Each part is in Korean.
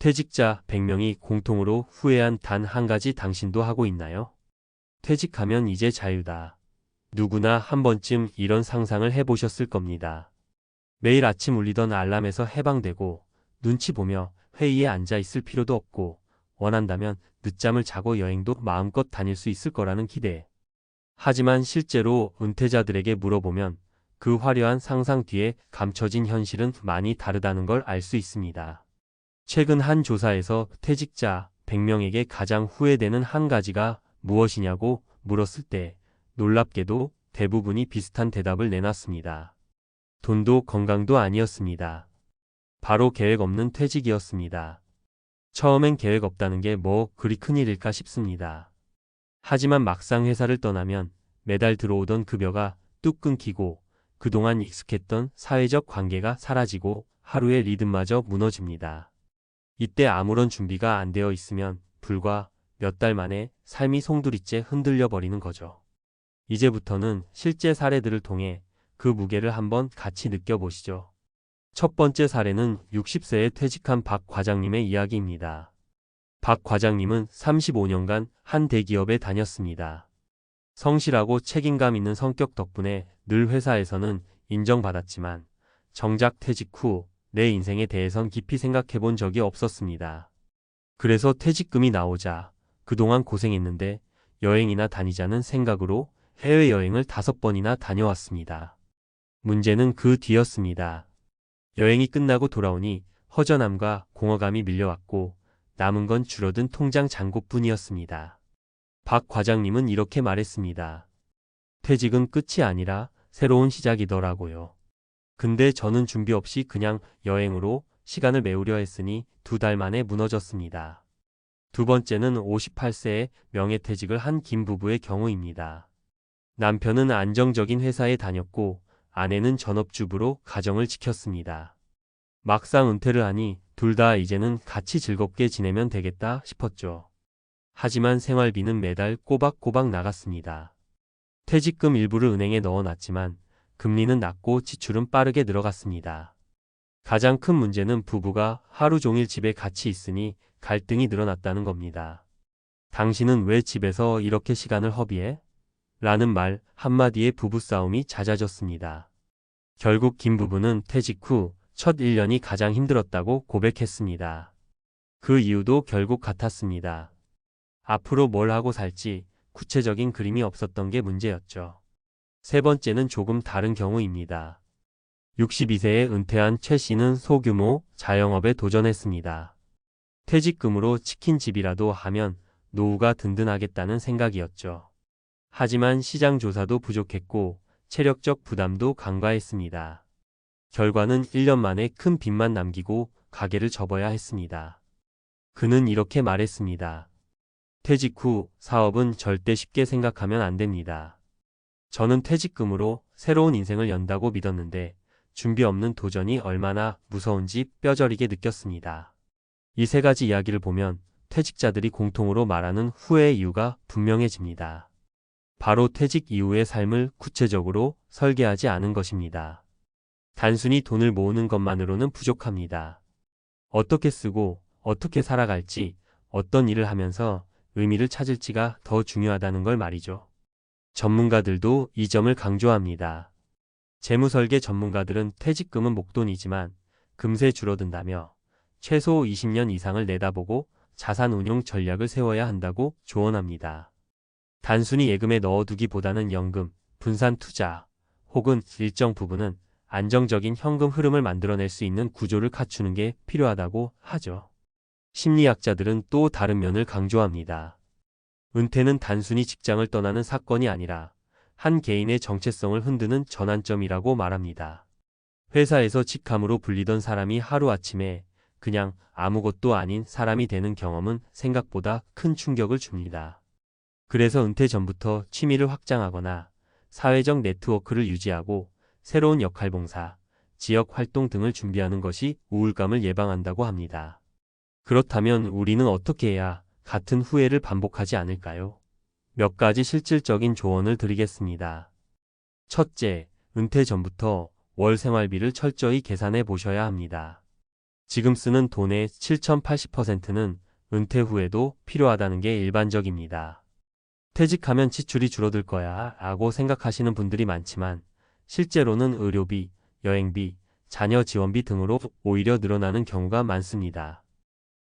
퇴직자 100명이 공통으로 후회한 단 한 가지 당신도 하고 있나요? 퇴직하면 이제 자유다. 누구나 한 번쯤 이런 상상을 해보셨을 겁니다. 매일 아침 울리던 알람에서 해방되고 눈치 보며 회의에 앉아 있을 필요도 없고 원한다면 늦잠을 자고 여행도 마음껏 다닐 수 있을 거라는 기대. 하지만 실제로 은퇴자들에게 물어보면 그 화려한 상상 뒤에 감춰진 현실은 많이 다르다는 걸 알 수 있습니다. 최근 한 조사에서 퇴직자 100명에게 가장 후회되는 한 가지가 무엇이냐고 물었을 때 놀랍게도 대부분이 비슷한 대답을 내놨습니다. 돈도 건강도 아니었습니다. 바로 계획 없는 퇴직이었습니다. 처음엔 계획 없다는 게 뭐 그리 큰일일까 싶습니다. 하지만 막상 회사를 떠나면 매달 들어오던 급여가 뚝 끊기고 그동안 익숙했던 사회적 관계가 사라지고 하루의 리듬마저 무너집니다. 이때 아무런 준비가 안 되어 있으면 불과 몇 달 만에 삶이 송두리째 흔들려 버리는 거죠. 이제부터는 실제 사례들을 통해 그 무게를 한번 같이 느껴보시죠. 첫 번째 사례는 60세에 퇴직한 박 과장님의 이야기입니다. 박 과장님은 35년간 한 대기업에 다녔습니다. 성실하고 책임감 있는 성격 덕분에 늘 회사에서는 인정받았지만 정작 퇴직 후 내 인생에 대해선 깊이 생각해 본 적이 없었습니다. 그래서 퇴직금이 나오자 그동안 고생했는데 여행이나 다니자는 생각으로 해외여행을 5번이나 다녀왔습니다. 문제는 그 뒤였습니다. 여행이 끝나고 돌아오니 허전함과 공허감이 밀려왔고 남은 건 줄어든 통장 잔고뿐이었습니다. 박 과장님은 이렇게 말했습니다. 퇴직은 끝이 아니라 새로운 시작이더라고요. 근데 저는 준비 없이 그냥 여행으로 시간을 메우려 했으니 2달 만에 무너졌습니다. 두 번째는 58세에 명예퇴직을 한 김부부의 경우입니다. 남편은 안정적인 회사에 다녔고 아내는 전업주부로 가정을 지켰습니다. 막상 은퇴를 하니 둘 다 이제는 같이 즐겁게 지내면 되겠다 싶었죠. 하지만 생활비는 매달 꼬박꼬박 나갔습니다. 퇴직금 일부를 은행에 넣어놨지만 금리는 낮고 지출은 빠르게 늘어갔습니다. 가장 큰 문제는 부부가 하루 종일 집에 같이 있으니 갈등이 늘어났다는 겁니다. 당신은 왜 집에서 이렇게 시간을 허비해? 라는 말 한마디에 부부싸움이 잦아졌습니다. 결국 김 부부는 퇴직 후 첫 1년이 가장 힘들었다고 고백했습니다. 그 이유도 결국 같았습니다. 앞으로 뭘 하고 살지 구체적인 그림이 없었던 게 문제였죠. 세 번째는 조금 다른 경우입니다. 62세에 은퇴한 최 씨는 소규모 자영업에 도전했습니다. 퇴직금으로 치킨집이라도 하면 노후가 든든하겠다는 생각이었죠. 하지만 시장 조사도 부족했고 체력적 부담도 간과했습니다. 결과는 1년 만에 큰 빚만 남기고 가게를 접어야 했습니다. 그는 이렇게 말했습니다. 퇴직 후 사업은 절대 쉽게 생각하면 안 됩니다. 저는 퇴직금으로 새로운 인생을 연다고 믿었는데 준비 없는 도전이 얼마나 무서운지 뼈저리게 느꼈습니다. 이 세 가지 이야기를 보면 퇴직자들이 공통으로 말하는 후회의 이유가 분명해집니다. 바로 퇴직 이후의 삶을 구체적으로 설계하지 않은 것입니다. 단순히 돈을 모으는 것만으로는 부족합니다. 어떻게 쓰고 어떻게 살아갈지, 어떤 일을 하면서 의미를 찾을지가 더 중요하다는 걸 말이죠. 전문가들도 이 점을 강조합니다. 재무설계 전문가들은 퇴직금은 목돈이지만 금세 줄어든다며 최소 20년 이상을 내다보고 자산운용 전략을 세워야 한다고 조언합니다. 단순히 예금에 넣어두기보다는 연금, 분산 투자 혹은 일정 부분은 안정적인 현금 흐름을 만들어낼 수 있는 구조를 갖추는 게 필요하다고 하죠. 심리학자들은 또 다른 면을 강조합니다. 은퇴는 단순히 직장을 떠나는 사건이 아니라 한 개인의 정체성을 흔드는 전환점이라고 말합니다. 회사에서 직함으로 불리던 사람이 하루아침에 그냥 아무것도 아닌 사람이 되는 경험은 생각보다 큰 충격을 줍니다. 그래서 은퇴 전부터 취미를 확장하거나 사회적 네트워크를 유지하고 새로운 역할 봉사, 지역 활동 등을 준비하는 것이 우울감을 예방한다고 합니다. 그렇다면 우리는 어떻게 해야 같은 후회를 반복하지 않을까요? 몇 가지 실질적인 조언을 드리겠습니다. 첫째, 은퇴 전부터 월 생활비를 철저히 계산해 보셔야 합니다. 지금 쓰는 돈의 7,080%는 은퇴 후에도 필요하다는 게 일반적입니다. 퇴직하면 지출이 줄어들 거야 라고 생각하시는 분들이 많지만 실제로는 의료비, 여행비, 자녀 지원비 등으로 오히려 늘어나는 경우가 많습니다.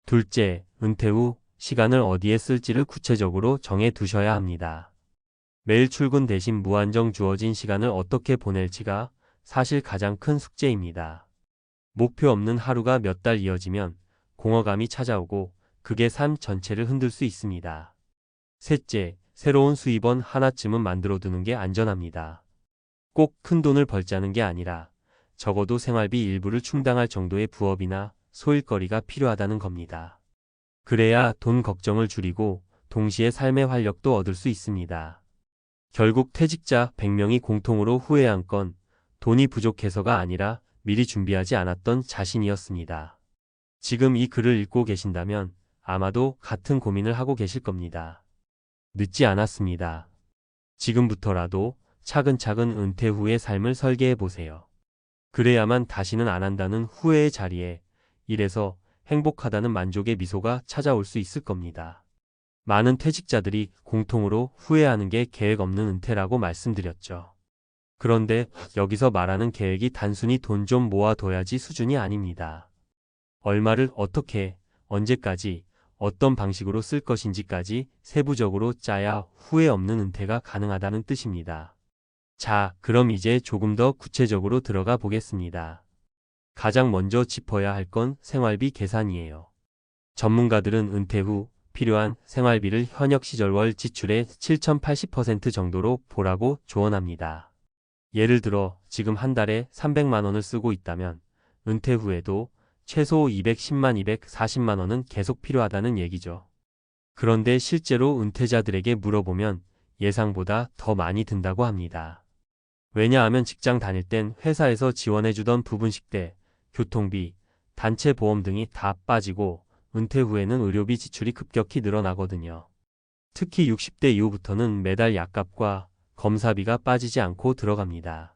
둘째, 은퇴 후 시간을 어디에 쓸지를 구체적으로 정해 두셔야 합니다. 매일 출근 대신 무한정 주어진 시간을 어떻게 보낼지가 사실 가장 큰 숙제입니다. 목표 없는 하루가 몇 달 이어지면 공허감이 찾아오고 그게 삶 전체를 흔들 수 있습니다. 셋째, 새로운 수입원 하나쯤은 만들어 두는 게 안전합니다. 꼭 큰 돈을 벌자는 게 아니라 적어도 생활비 일부를 충당할 정도의 부업이나 소일거리가 필요하다는 겁니다. 그래야 돈 걱정을 줄이고 동시에 삶의 활력도 얻을 수 있습니다. 결국 퇴직자 100명이 공통으로 후회한 건 돈이 부족해서가 아니라 미리 준비하지 않았던 자신이었습니다. 지금 이 글을 읽고 계신다면 아마도 같은 고민을 하고 계실 겁니다. 늦지 않았습니다. 지금부터라도 차근차근 은퇴 후의 삶을 설계해 보세요. 그래야만 다시는 안 한다는 후회의 자리에 이래서 행복하다는 만족의 미소가 찾아올 수 있을 겁니다. 많은 퇴직자들이 공통으로 후회하는 게 계획 없는 은퇴라고 말씀드렸죠. 그런데 여기서 말하는 계획이 단순히 돈 좀 모아둬야지 수준이 아닙니다. 얼마를 어떻게, 언제까지, 어떤 방식으로 쓸 것인지까지 세부적으로 짜야 후회 없는 은퇴가 가능하다는 뜻입니다. 자, 그럼 이제 조금 더 구체적으로 들어가 보겠습니다. 가장 먼저 짚어야 할 건 생활비 계산이에요. 전문가들은 은퇴 후 필요한 생활비를 현역 시절 월 지출의 7,080% 정도로 보라고 조언합니다. 예를 들어 지금 한 달에 300만 원을 쓰고 있다면 은퇴 후에도 최소 210만 240만 원은 계속 필요하다는 얘기죠. 그런데 실제로 은퇴자들에게 물어보면 예상보다 더 많이 든다고 합니다. 왜냐하면 직장 다닐 땐 회사에서 지원해주던 부분식대, 교통비, 단체 보험 등이 다 빠지고 은퇴 후에는 의료비 지출이 급격히 늘어나거든요. 특히 60대 이후부터는 매달 약값과 검사비가 빠지지 않고 들어갑니다.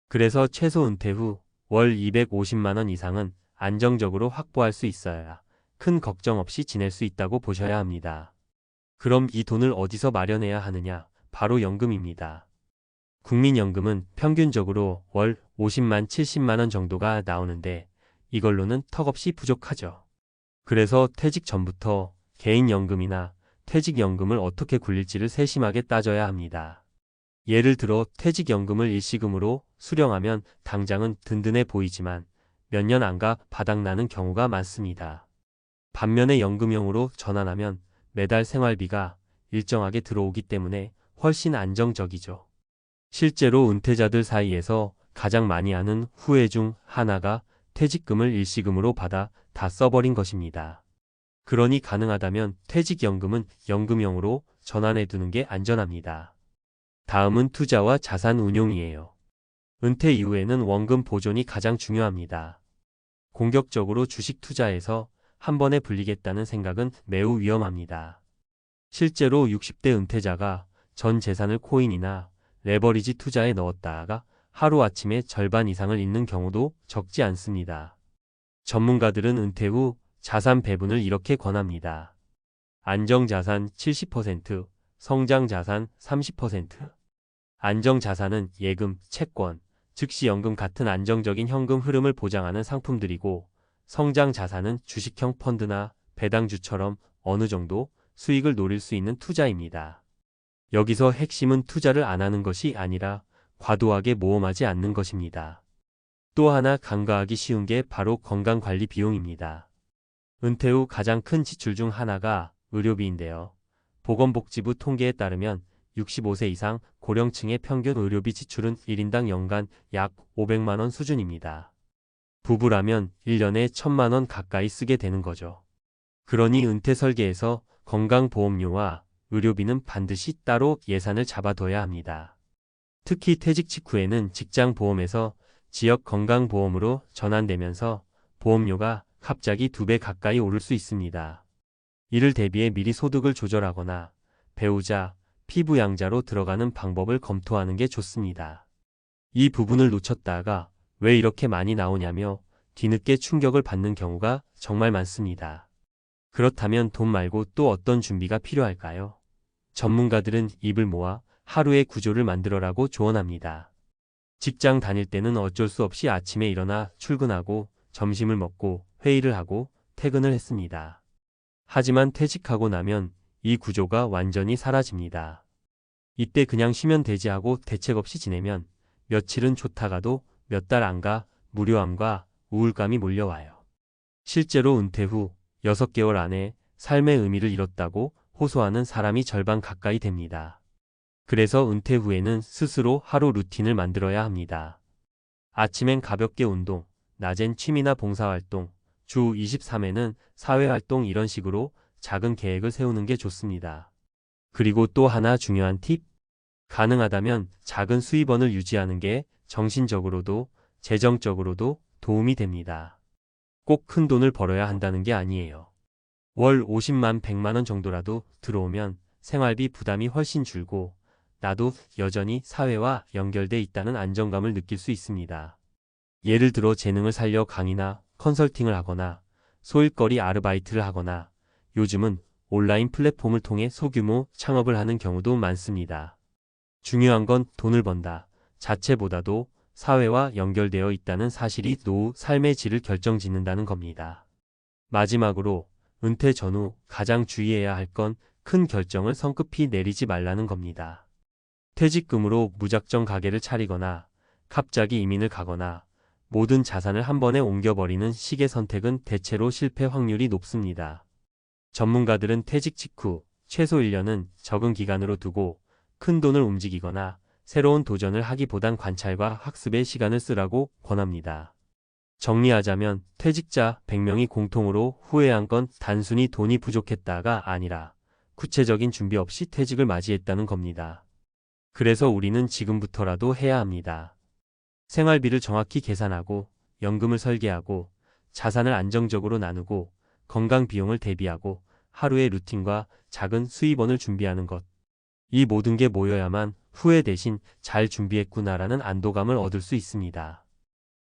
그래서 최소 은퇴 후 월 250만 원 이상은 안정적으로 확보할 수 있어야 큰 걱정 없이 지낼 수 있다고 보셔야 합니다. 그럼 이 돈을 어디서 마련해야 하느냐? 바로 연금입니다. 국민연금은 평균적으로 월 50만 70만 원 정도가 나오는데 이걸로는 턱없이 부족하죠. 그래서 퇴직 전부터 개인연금이나 퇴직연금을 어떻게 굴릴지를 세심하게 따져야 합니다. 예를 들어 퇴직연금을 일시금으로 수령하면 당장은 든든해 보이지만 몇 년 안가 바닥나는 경우가 많습니다. 반면에 연금형으로 전환하면 매달 생활비가 일정하게 들어오기 때문에 훨씬 안정적이죠. 실제로 은퇴자들 사이에서 가장 많이 하는 후회 중 하나가 퇴직금을 일시금으로 받아 다 써버린 것입니다. 그러니 가능하다면 퇴직연금은 연금형으로 전환해두는 게 안전합니다. 다음은 투자와 자산 운용이에요. 은퇴 이후에는 원금 보존이 가장 중요합니다. 공격적으로 주식 투자해서 한 번에 불리겠다는 생각은 매우 위험합니다. 실제로 60대 은퇴자가 전 재산을 코인이나 레버리지 투자에 넣었다가 하루아침에 절반 이상을 잃는 경우도 적지 않습니다. 전문가들은 은퇴 후 자산 배분을 이렇게 권합니다. 안정자산 70%, 성장자산 30%. 안정자산은 예금, 채권, 즉시연금 같은 안정적인 현금 흐름을 보장하는 상품들이고 성장자산은 주식형 펀드나 배당주처럼 어느 정도 수익을 노릴 수 있는 투자입니다. 여기서 핵심은 투자를 안 하는 것이 아니라 과도하게 모험하지 않는 것입니다. 또 하나 간과하기 쉬운 게 바로 건강관리 비용입니다. 은퇴 후 가장 큰 지출 중 하나가 의료비인데요. 보건복지부 통계에 따르면 65세 이상 고령층의 평균 의료비 지출은 1인당 연간 약 500만 원 수준입니다. 부부라면 1년에 1,000만 원 가까이 쓰게 되는 거죠. 그러니 은퇴 설계에서 건강보험료와 의료비는 반드시 따로 예산을 잡아둬야 합니다. 특히 퇴직 직후에는 직장보험에서 지역건강보험으로 전환되면서 보험료가 갑자기 2배 가까이 오를 수 있습니다. 이를 대비해 미리 소득을 조절하거나 배우자, 피부양자로 들어가는 방법을 검토하는 게 좋습니다. 이 부분을 놓쳤다가 왜 이렇게 많이 나오냐며 뒤늦게 충격을 받는 경우가 정말 많습니다. 그렇다면 돈 말고 또 어떤 준비가 필요할까요? 전문가들은 입을 모아 하루의 구조를 만들어라고 조언합니다. 직장 다닐 때는 어쩔 수 없이 아침에 일어나 출근하고 점심을 먹고 회의를 하고 퇴근을 했습니다. 하지만 퇴직하고 나면 이 구조가 완전히 사라집니다. 이때 그냥 쉬면 되지 하고 대책 없이 지내면 며칠은 좋다가도 몇 달 안 가 무료함과 우울감이 몰려와요. 실제로 은퇴 후 6개월 안에 삶의 의미를 잃었다고 호소하는 사람이 절반 가까이 됩니다. 그래서 은퇴 후에는 스스로 하루 루틴을 만들어야 합니다. 아침엔 가볍게 운동, 낮엔 취미나 봉사활동, 주 23회는 사회활동 이런 식으로 작은 계획을 세우는 게 좋습니다. 그리고 또 하나 중요한 팁? 가능하다면 작은 수입원을 유지하는 게 정신적으로도 재정적으로도 도움이 됩니다. 꼭 큰 돈을 벌어야 한다는 게 아니에요. 월 50만 100만 원 정도라도 들어오면 생활비 부담이 훨씬 줄고 나도 여전히 사회와 연결돼 있다는 안정감을 느낄 수 있습니다. 예를 들어 재능을 살려 강의나 컨설팅을 하거나 소일거리 아르바이트를 하거나 요즘은 온라인 플랫폼을 통해 소규모 창업을 하는 경우도 많습니다. 중요한 건 돈을 번다 자체보다도 사회와 연결되어 있다는 사실이 노후 삶의 질을 결정짓는다는 겁니다. 마지막으로 은퇴 전후 가장 주의해야 할 건 큰 결정을 성급히 내리지 말라는 겁니다. 퇴직금으로 무작정 가게를 차리거나 갑자기 이민을 가거나 모든 자산을 한 번에 옮겨버리는 식의 선택은 대체로 실패 확률이 높습니다. 전문가들은 퇴직 직후 최소 1년은 적응 기간으로 두고 큰 돈을 움직이거나 새로운 도전을 하기보단 관찰과 학습에 시간을 쓰라고 권합니다. 정리하자면 퇴직자 100명이 공통으로 후회한 건 단순히 돈이 부족했다가 아니라 구체적인 준비 없이 퇴직을 맞이했다는 겁니다. 그래서 우리는 지금부터라도 해야 합니다. 생활비를 정확히 계산하고 연금을 설계하고 자산을 안정적으로 나누고 건강 비용을 대비하고 하루의 루틴과 작은 수입원을 준비하는 것. 이 모든 게 모여야만 후회 대신 잘 준비했구나라는 안도감을 얻을 수 있습니다.